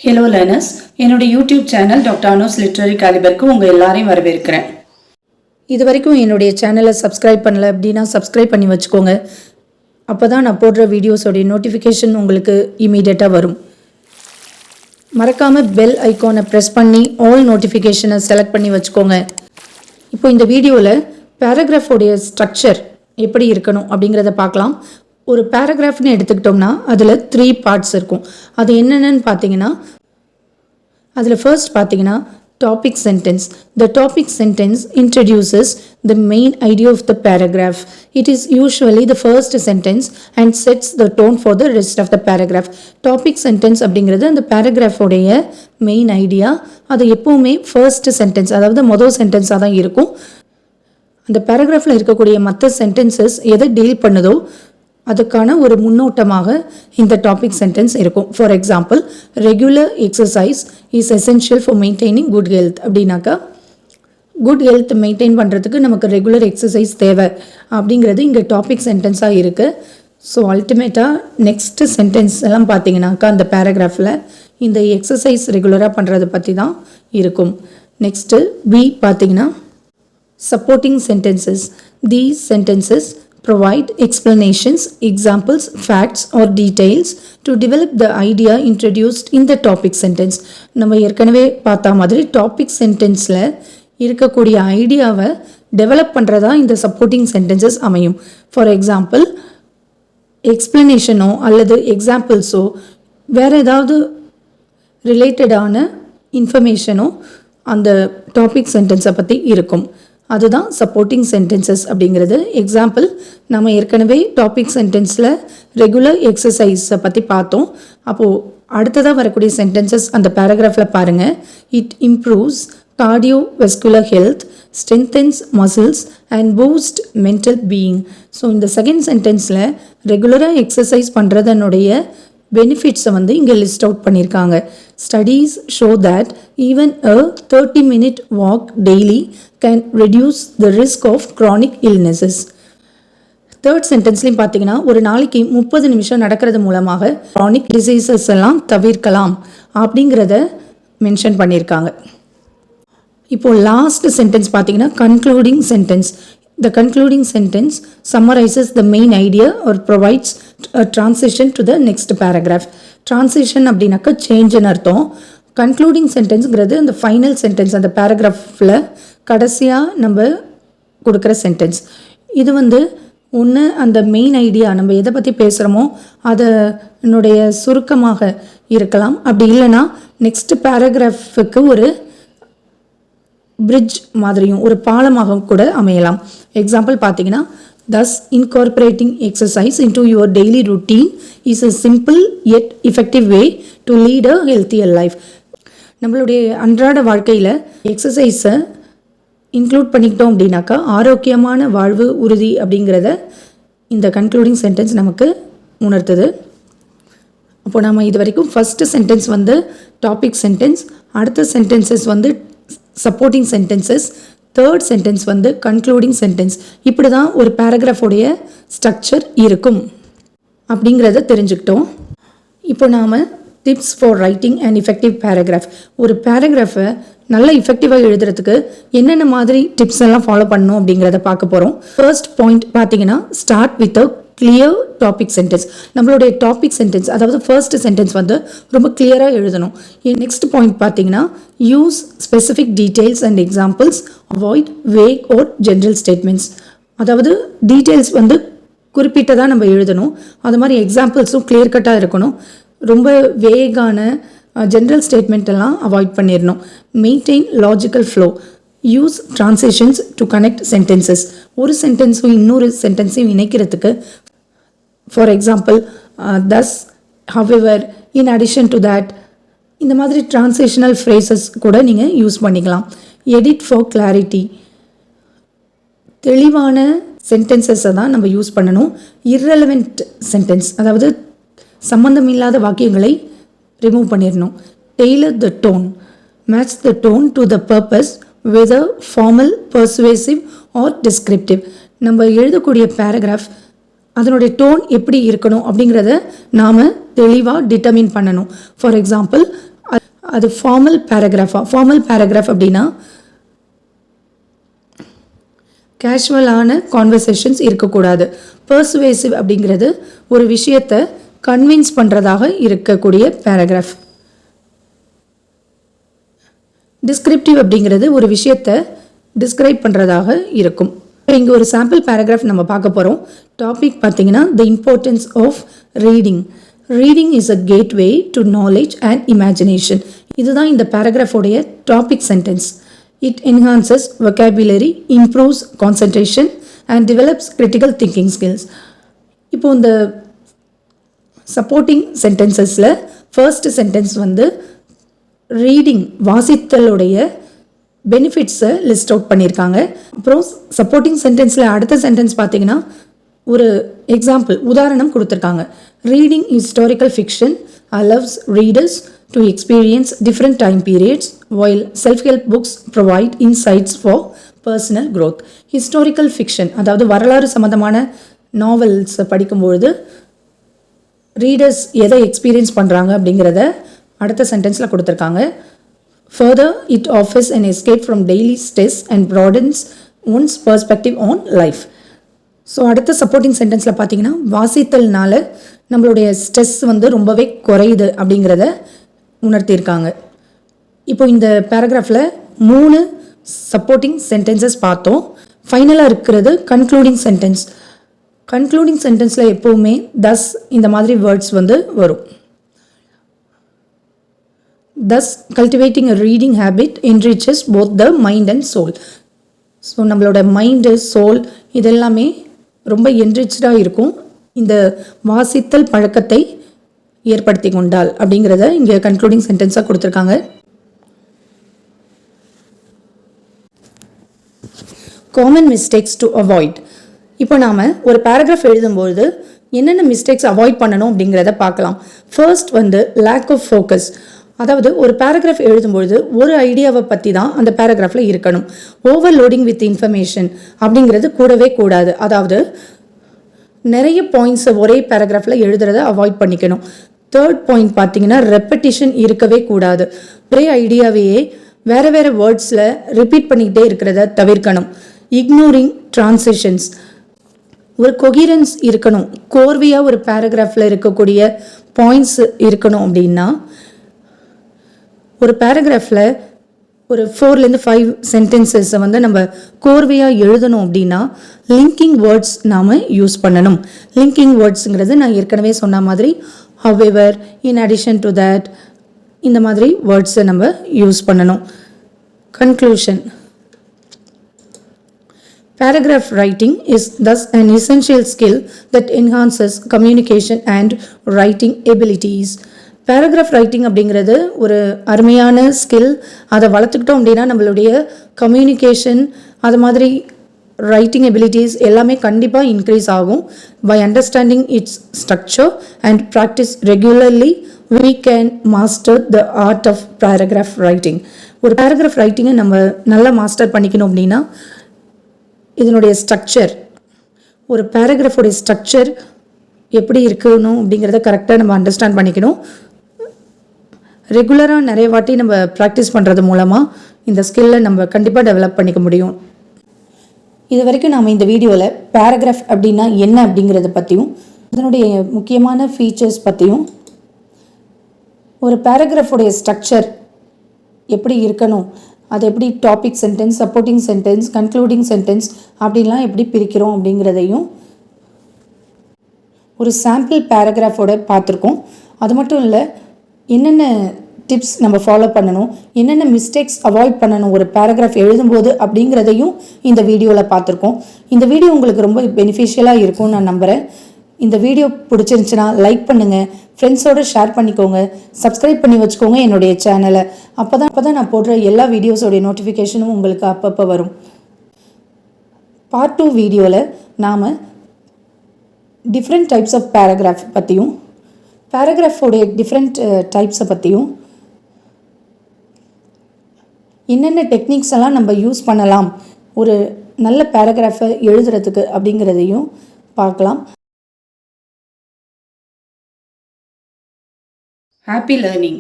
Hello learners, என்னோட YouTube channel Dr.Anu's literary காலிபருக்கு உங்கள் எல்லாரையும் வரவேற்கிறேன். இது வரைக்கும் என்னுடைய சேனலை சப்ஸ்கிரைப் பண்ணல அப்படின்னா சப்ஸ்கிரைப் பண்ணி வச்சுக்கோங்க. அப்போ தான் நான் போடுற வீடியோஸோடைய நோட்டிஃபிகேஷன் உங்களுக்கு இமீடியட்டாக வரும். மறக்காமல் பெல் ஐக்கானை ப்ரெஸ் பண்ணி ஆல் நோட்டிஃபிகேஷனை செலக்ட் பண்ணி வச்சுக்கோங்க. இப்போ இந்த வீடியோவில் பேராகிராஃபோடைய ஸ்ட்ரக்சர் எப்படி இருக்கணும் அப்படிங்கிறத பார்க்கலாம். ஒரு பேராகிராஃப்னு எடுத்துக்கிட்டோம்னா அதில் 3 பார்ட்ஸ் இருக்கும். அது என்னென்னு பார்த்தீங்கன்னா அதில் ஃபர்ஸ்ட் பார்த்தீங்கன்னா topic sentence. The topic sentence introduces the main idea of the paragraph. It is usually the first sentence and sets the tone for the rest of the paragraph. Topic sentence அப்படிங்கிறது அந்த பேராகிராஃபோடைய main idea. அது எப்போவுமே first sentence, அதாவது மொதல் சென்டென்ஸாக தான் இருக்கும். அந்த பேராகிராஃபில் இருக்கக்கூடிய மற்ற சென்டென்சஸ் எதை டீல் பண்ணுதோ அதுக்கான ஒரு முன்னோட்டமாக இந்த டாபிக் சென்டென்ஸ் இருக்கும். For example, regular exercise is essential for maintaining good health அப்படின்னாக்கா, குட் ஹெல்த் மெயின்டைன் பண்ணுறதுக்கு நமக்கு ரெகுலர் எக்ஸசைஸ் தேவை அப்படிங்கிறது இங்கே டாபிக் சென்டென்ஸாக இருக்குது. ஸோ அல்டிமேட்டாக நெக்ஸ்ட் சென்டென்ஸ் எல்லாம் பார்த்தீங்கன்னாக்கா அந்த பேராகிராஃபில் இந்த எக்ஸசைஸ் ரெகுலராக பண்ணுறதை பற்றி தான் இருக்கும். நெக்ஸ்ட்டு பி பார்த்தீங்கன்னா supporting sentences. These sentences provide explanations, examples, facts or details to develop the idea introduced in the topic sentence. நம்ம ஏற்கனவே பார்த்த மாதிரி டாபிக் சென்டென்ஸில் இருக்கக்கூடிய ஐடியாவை டெவலப் பண்ணுறதா இந்த சப்போர்ட்டிங் சென்டென்சஸ் அமையும். ஃபார் எக்ஸாம்பிள், எக்ஸ்பிளனேஷனோ அல்லது எக்ஸாம்பிள்ஸோ வேறு ஏதாவது ரிலேட்டடான இன்ஃபர்மேஷனோ அந்த டாபிக் சென்டென்ஸை பற்றி இருக்கும். அதுதான் சப்போர்ட்டிங் சென்டென்சஸ் அப்படிங்கிறது. எக்ஸாம்பிள், நம்ம ஏற்கனவே டாபிக் சென்டென்ஸில் ரெகுலர் எக்ஸசைஸை பற்றி பார்த்தோம். அப்போது அடுத்ததாக வரக்கூடிய சென்டென்சஸ் அந்த பேராகிராஃபில் பாருங்கள். It improves cardiovascular health, strengthens muscles and boosts mental being. So இந்த செகண்ட் சென்டென்ஸில் ரெகுலராக எக்ஸசைஸ் பண்ணுறதனுடைய பெனிஃபிட்ஸை இங்கே லிஸ்ட் அவுட் பண்ணியிருக்காங்க. Studies show that even a 30-minute walk daily can reduce the risk of chronic illnesses. Third சென்டென்ஸ்லையும் பார்த்தீங்கன்னா ஒரு நாளைக்கு 30 நிமிஷம் நடக்கிறது மூலமாக க்ரானிக் டிசீசஸ் எல்லாம் தவிர்க்கலாம் அப்படிங்கிறத மென்ஷன் பண்ணியிருக்காங்க. இப்போ லாஸ்ட் சென்டென்ஸ் பார்த்தீங்கன்னா concluding sentence. The concluding sentence summarizes the main idea or provides a transition to the next paragraph. Transition அப்படின்னாக்கா சேஞ்சுன்னு அர்த்தம். கன்க்ளூடிங் சென்டென்ஸ்ங்கிறது அந்த ஃபைனல் சென்டென்ஸ், அந்த பேராகிராஃபில் கடைசியாக நம்ம கொடுக்குற சென்டென்ஸ். இது ஒன்று அந்த மெயின் ஐடியா நம்ம எதை பற்றி பேசுகிறோமோ அதனுடைய சுருக்கமாக இருக்கலாம். அப்படி இல்லைன்னா நெக்ஸ்ட் பேராகிராஃபுக்கு ஒரு பிரிட்ஜ் மாதிரியும் ஒரு பாலமாக கூட அமையலாம். எக்ஸாம்பிள் பார்த்தீங்கன்னா, thus incorporating exercise into your daily routine is a simple yet effective way to lead a healthier life. நம்மளுடைய அன்றாட வாழ்க்கையில் எக்ஸசைஸை இன்க்ளூட் பண்ணிக்கிட்டோம் அப்படின்னாக்கா ஆரோக்கியமான வாழ்வு உறுதி அப்படிங்கிறத இந்த கன்க்ளூடிங் சென்டென்ஸ் நமக்கு உணர்த்துது. அப்போ நம்ம இது வரைக்கும் ஃபஸ்ட்டு சென்டென்ஸ் டாபிக் சென்டென்ஸ், அடுத்த sentences supporting sentences, third sentence concluding sentence. இப்படி தான் ஒரு பேராகிராஃபோடைய ஸ்ட்ரக்சர் இருக்கும் அப்படிங்கிறத தெரிஞ்சுக்கிட்டோம். இப்போ நாம் tips for writing and effective paragraph. ஒரு பேராகிராஃபை நல்லா எஃபெக்டிவாக எழுதுறதுக்கு என்னென்ன மாதிரி டிப்ஸ் எல்லாம் ஃபாலோ பண்ணணும் அப்படிங்கிறத பார்க்க போகிறோம். ஃபர்ஸ்ட் பாயிண்ட் பார்த்தீங்கன்னா, start with a clear topic sentence. நம்மளுடைய டாபிக் சென்டென்ஸ், அதாவது ஃபர்ஸ்ட் சென்டென்ஸ் ரொம்ப கிளியராக எழுதணும். நெக்ஸ்ட் பாயிண்ட் பார்த்தீங்கன்னா, use specific details and examples, avoid vague or general statements. அதாவது டீட்டெயில்ஸ் குறிப்பிட்டதாக நம்ம எழுதணும். அது மாதிரி எக்ஸாம்பிள்ஸும் கிளியர் கட்டாக இருக்கணும். ரொம்ப வேகான ஜென்ரல் ஸ்டேட்மெண்ட் எல்லாம் அவாய்ட் பண்ணிடணும். Maintain logical flow, use transitions to connect sentences. ஒரு சென்டென்ஸும் இன்னொரு சென்டென்ஸையும் இணைக்கிறதுக்கு, for example, thus, however, in addition to that, இந்த மாதிரி டிரான்சிஷனல் ஃப்ரேசஸ் கூட நீங்கள் யூஸ் பண்ணிக்கலாம். எடிட் ஃபார் கிளாரிட்டி, தெளிவான சென்டென்சஸை தான் நம்ம யூஸ் பண்ணணும். இர்ரெலவெண்ட் சென்டென்ஸ், அதாவது சம்பந்தமில்லாத வாக்கியங்களை ரிமூவ் பண்ணிடணும். Tailor the tone, match the tone to the purpose, whether formal, persuasive or descriptive. நம்ம எழுதக்கூடிய பேராகிராஃப் அதனுடைய டோன் எப்படி இருக்கணும் அப்படிங்கிறத நாம் தெளிவாக டிட்டர்மின் பண்ணணும். ஃபார் எக்ஸாம்பிள், அது ஃபார்மல் பேராகிராஃபா? ஃபார்மல் பேராகிராஃப் அப்படின்னா கேஷுவலான கான்வர்சேஷன்ஸ் இருக்கக்கூடாது. பர்சுவேசிவ் அப்படிங்கிறது ஒரு விஷயத்தை கன்வின்ஸ் பண்ணுறதாக இருக்கக்கூடிய பேராகிராஃப். டிஸ்கிரிப்டிவ் அப்படிங்கிறது ஒரு விஷயத்தை டிஸ்கிரைப் பண்ணுறதாக இருக்கும். இங்கே ஒரு சாம்பிள் பேராகிராஃப் நம்ம பார்க்க போகிறோம். டாபிக் பார்த்தீங்கன்னா the importance of reading. Reading is a gateway to knowledge and imagination. இதுதான் இந்த பேராகிராஃபோடைய topic sentence. It enhances vocabulary, improves concentration and develops critical thinking skills. இப்போ இந்த சப்போர்ட்டிங் சென்டென்சஸில் ஃபர்ஸ்ட் சென்டென்ஸ் வந்து ரீடிங் வாசித்தலுடைய பெனிஃபிட்ஸை லிஸ்ட் அவுட் பண்ணியிருக்காங்க. அப்புறம் supporting சென்டென்ஸில் அடுத்த sentence பார்த்தீங்கன்னா ஒரு எக்ஸாம்பிள் உதாரணம் கொடுத்துருக்காங்க. Reading historical fiction allows readers to experience different time periods while self-help books provide insights for personal growth. Historical fiction அதாவது வரலாறு சம்பந்தமான நாவல்ஸ் படிக்கும்பொழுது ரீடர்ஸ் எதை எக்ஸ்பீரியன்ஸ் பண்ணுறாங்க அப்படிங்கிறத அடுத்த சென்டென்ஸில் கொடுத்துருக்காங்க. Further, it offers an escape from daily stress and broadens one's perspective on life. So அடுத்த சப்போர்ட்டிங் சென்டென்ஸில் பார்த்தீங்கன்னா வாசித்தல்னால நம்மளுடைய ஸ்ட்ரெஸ் வந்து ரொம்பவே குறையுது அப்படிங்கிறத உணர்த்தியிருக்காங்க. இப்போ இந்த பேராகிராஃபில் 3 சப்போர்ட்டிங் சென்டென்சஸ் பார்த்தோம். ஃபைனலாக இருக்கிறது கன்க்ளூடிங் சென்டென்ஸ். கன்க்ளூடிங் சென்டென்ஸில் எப்போவுமே தஸ் இந்த மாதிரி வேர்ட்ஸ் வந்து வரும். Thus, cultivating a reading habit enriches both the mind and soul. So நம்மளோட மைண்டு, சோல் இதெல்லாமே ரொம்ப என்ரிச்சாக இருக்கும் இந்த வாசித்தல் பழக்கத்தை ஏற்படுத்தி கொண்டால் அப்படிங்கிறத இங்கே கன்க்ளூடிங் சென்டென்ஸாக கொடுத்துருக்காங்க. Common mistakes to avoid. இப்போ நாம் ஒரு பேராகிராஃப் எழுதும்போது என்னென்ன மிஸ்டேக்ஸ் அவாய்ட் பண்ணணும் அப்படிங்கிறத பார்க்கலாம். ஃபர்ஸ்ட் வந்து லேக் ஆஃப் ஃபோக்கஸ். அதாவது ஒரு பேராகிராஃப் எழுதும்பொழுது ஒரு ஐடியாவை பற்றி தான் அந்த பேராகிராஃபில் இருக்கணும். ஓவர்லோடிங் வித் இன்ஃபர்மேஷன் அப்படிங்கிறது கூடவே கூடாது. அதாவது நிறைய பாயிண்ட்ஸை ஒரே பேராகிராஃபில் எழுதுறதை அவாய்ட் பண்ணிக்கணும். தேர்ட் பாயிண்ட் பார்த்தீங்கன்னா ரெப்படிஷன் இருக்கவே கூடாது. ஒரே ஐடியாவையே வேறு வேறு வேர்ட்ஸில் ரிப்பீட் பண்ணிக்கிட்டே இருக்கிறத தவிர்க்கணும். Ignoring transitions. ஒரு கொஹிரன்ஸ் இருக்கணும். கோர்வையாக ஒரு பேராகிராஃபில் இருக்கக்கூடிய பாயிண்ட்ஸ் இருக்கணும் அப்படின்னா ஒரு பேராகிராஃபில் ஒரு 4-5 சென்டென்சஸை வந்து நம்ம கோர்வையாக எழுதணும் அப்படின்னா லிங்கிங் வேர்ட்ஸ் நாம் யூஸ் பண்ணணும். லிங்கிங் வேர்ட்ஸுங்கிறது நான் ஏற்கனவே சொன்ன மாதிரி however, in addition to that இந்த மாதிரி வேர்ட்ஸை நம்ம யூஸ் பண்ணணும். Conclusion. Paragraph writing is thus an essential skill that enhances communication and writing abilities. Paragraph writing அப்படிங்கிறது ஒரு அருமையான ஸ்கில். அதை வளர்த்துக்கிட்டோம் அப்படின்னா நம்மளுடைய கம்யூனிகேஷன் அது மாதிரி ரைட்டிங் எபிலிட்டிஸ் எல்லாமே கண்டிப்பாக இன்க்ரீஸ் ஆகும். By understanding its structure and practice regularly we can master the art of paragraph writing. ஒரு பேராகிராஃப் ரைட்டிங்கை நம்ம நல்லா மாஸ்டர் பண்ணிக்கணும் அப்படின்னா இதனுடைய ஸ்ட்ரக்சர், ஒரு பேராகிராஃபோடைய ஸ்ட்ரக்சர் எப்படி இருக்கணும் அப்படிங்கிறத கரெக்டாக நம்ம அண்டர்ஸ்டாண்ட் பண்ணிக்கணும். ரெகுலராக நிறைய வாட்டி நம்ம ப்ராக்டிஸ் பண்ணுறது மூலமாக இந்த ஸ்கில்லை நம்ம கண்டிப்பாக டெவலப் பண்ணிக்க முடியும். இது வரைக்கும் நாம் இந்த வீடியோவில் பேராகிராஃப் அப்படின்னா என்ன அப்படிங்கிறத பற்றியும் இதனுடைய முக்கியமான ஃபீச்சர்ஸ் பற்றியும் ஒரு பேராகிராஃபோடைய ஸ்ட்ரக்சர் எப்படி இருக்கணும், அது எப்படி topic sentence, supporting sentence, concluding sentence அப்படின்லாம் எப்படி பிரிக்கிறோம் அப்படிங்கிறதையும் ஒரு சாம்பிள் பேராகிராஃபோட பார்த்துருக்கோம். அது மட்டும் இல்லை, என்னென்ன டிப்ஸ் நம்ம ஃபாலோ பண்ணணும், என்னென்ன மிஸ்டேக்ஸ் அவாய்ட் பண்ணணும் ஒரு பேராகிராஃப் எழுதும்போது அப்படிங்கிறதையும் இந்த வீடியோவில் பார்த்துருக்கோம். இந்த வீடியோ உங்களுக்கு ரொம்ப பெனிஃபிஷியலாக இருக்கும்னு நான் நம்புகிறேன். இந்த வீடியோ பிடிச்சிருந்துச்சுன்னா லைக் பண்ணுங்கள், ஃப்ரெண்ட்ஸோடு ஷேர் பண்ணிக்கோங்க, சப்ஸ்கிரைப் பண்ணி வச்சுக்கோங்க என்னுடைய சேனலை. அப்போ தான் நான் போடுற எல்லா வீடியோஸோடைய நோட்டிஃபிகேஷனும் உங்களுக்கு அப்பப்போ வரும். பார்ட் 2 வீடியோவில் நாம் டிஃப்ரெண்ட் டைப்ஸ் ஆஃப் பேராகிராஃப் பற்றியும் பேராகிராஃபோடைய டிஃப்ரெண்ட் டைப்ஸை பற்றியும் என்னென்ன டெக்னிக்ஸ் எல்லாம் நம்ம யூஸ் பண்ணலாம் ஒரு நல்ல பேராகிராஃபை எழுதுறதுக்கு அப்படிங்கிறதையும் பார்க்கலாம். Happy learning.